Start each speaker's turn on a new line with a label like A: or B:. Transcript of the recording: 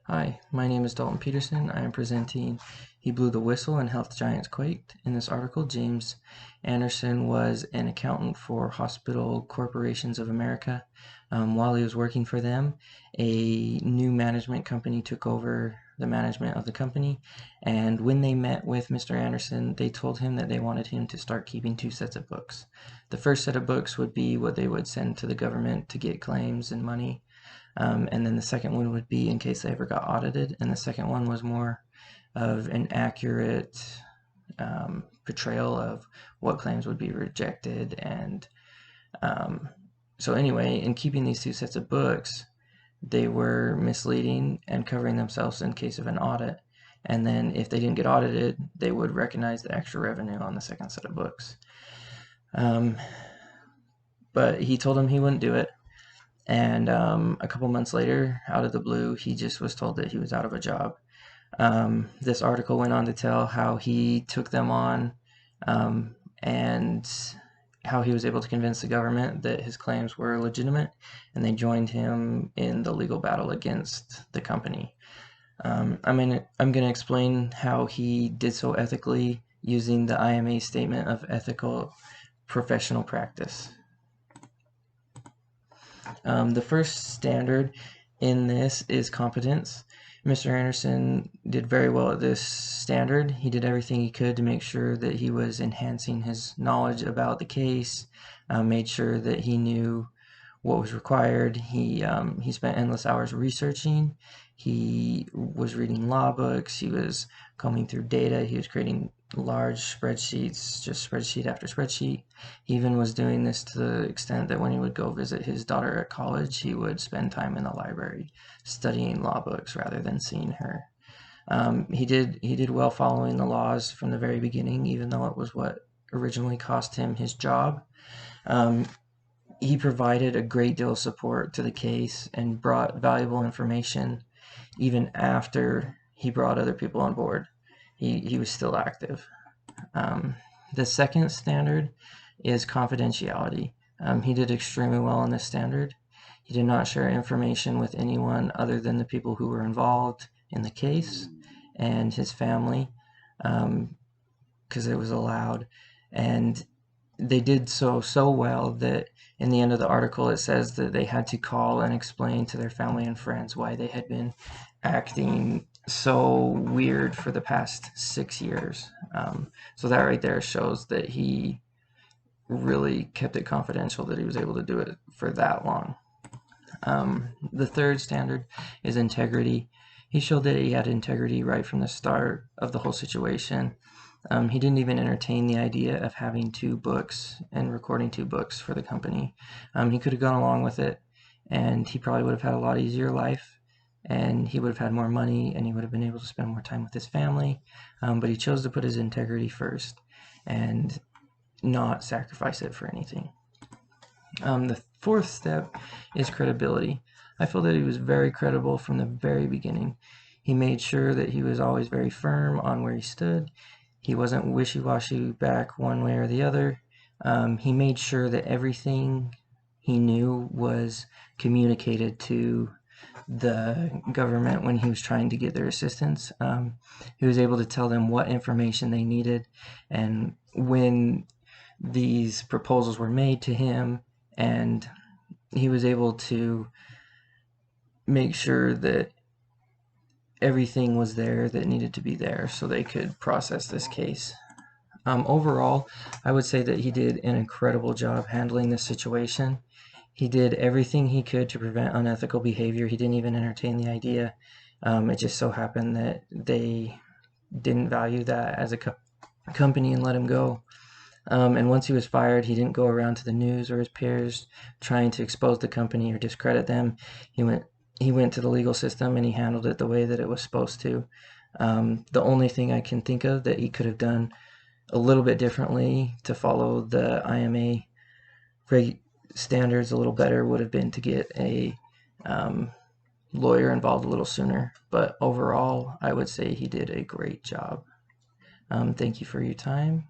A: Hi, my name is Dalton Peterson. I am presenting He Blew the Whistle and Health Giants Quaked. In this article, James Anderson was an accountant for Hospital Corporations of America. While he was working for them, a new management company took over the management of the company. And when they met with Mr. Anderson, they told him that they wanted him to start keeping two sets of books. The first set of books would be what they would send to the government to get claims and money. And then the second one would be in case they ever got audited. And the second one was more of an accurate portrayal of what claims would be rejected. And so, anyway, in keeping these two sets of books, they were misleading and covering themselves in case of an audit. And then if they didn't get audited, they would recognize the extra revenue on the second set of books. But he told them he wouldn't do it. And a couple months later, out of the blue, he just was told that he was out of a job. This article went on to tell how he took them on and how he was able to convince the government that his claims were legitimate, and they joined him in the legal battle against the company. I'm going to explain how he did so ethically using the IMA Statement of Ethical Professional Practice. The first standard in this is competence. Mr. Anderson did very well at this standard. He did everything he could to make sure that he was enhancing his knowledge about the case, made sure that he knew what was required. He spent endless hours researching. He was reading law books. He was combing through data. He was creating large spreadsheets, just spreadsheet after spreadsheet. He even was doing this to the extent that when he would go visit his daughter at college, he would spend time in the library studying law books rather than seeing her. He did well following the laws from the very beginning, even though it was what originally cost him his job. He provided a great deal of support to the case and brought valuable information even after he brought other people on board. He was still active. The second standard is confidentiality. He did extremely well on this standard. He did not share information with anyone other than the people who were involved in the case and his family, because it was allowed. And they did so well that in the end of the article it says that they had to call and explain to their family and friends why they had been acting so weird for the past 6 years. So that right there shows that he really kept it confidential, that he was able to do it for that long. The third standard is integrity. He showed that he had integrity right from the start of the whole situation. He didn't even entertain the idea of having two books and recording two books for the company. He could have gone along with it, and he probably would have had a lot easier life, and he would have had more money, and he would have been able to spend more time with his family. But he chose to put his integrity first and not sacrifice it for anything. The fourth step is credibility. I feel that he was very credible from the very beginning. He made sure that he was always very firm on where he stood. He wasn't wishy-washy back one way or the other. He made sure that everything he knew was communicated to the government when he was trying to get their assistance. He was able to tell them what information they needed, and when these proposals were made to him, and he was able to make sure that everything was there that needed to be there so they could process this case. Overall, I would say that he did an incredible job handling this situation. He did everything he could to prevent unethical behavior. He didn't even entertain the idea. It just so happened that they didn't value that as a company and let him go. And once he was fired, he didn't go around to the news or his peers trying to expose the company or discredit them. He went to the legal system and he handled it the way that it was supposed to. The only thing I can think of that he could have done a little bit differently to follow the IMA standards a little better would have been to get a lawyer involved a little sooner. But overall, I would say he did a great job. Thank you for your time.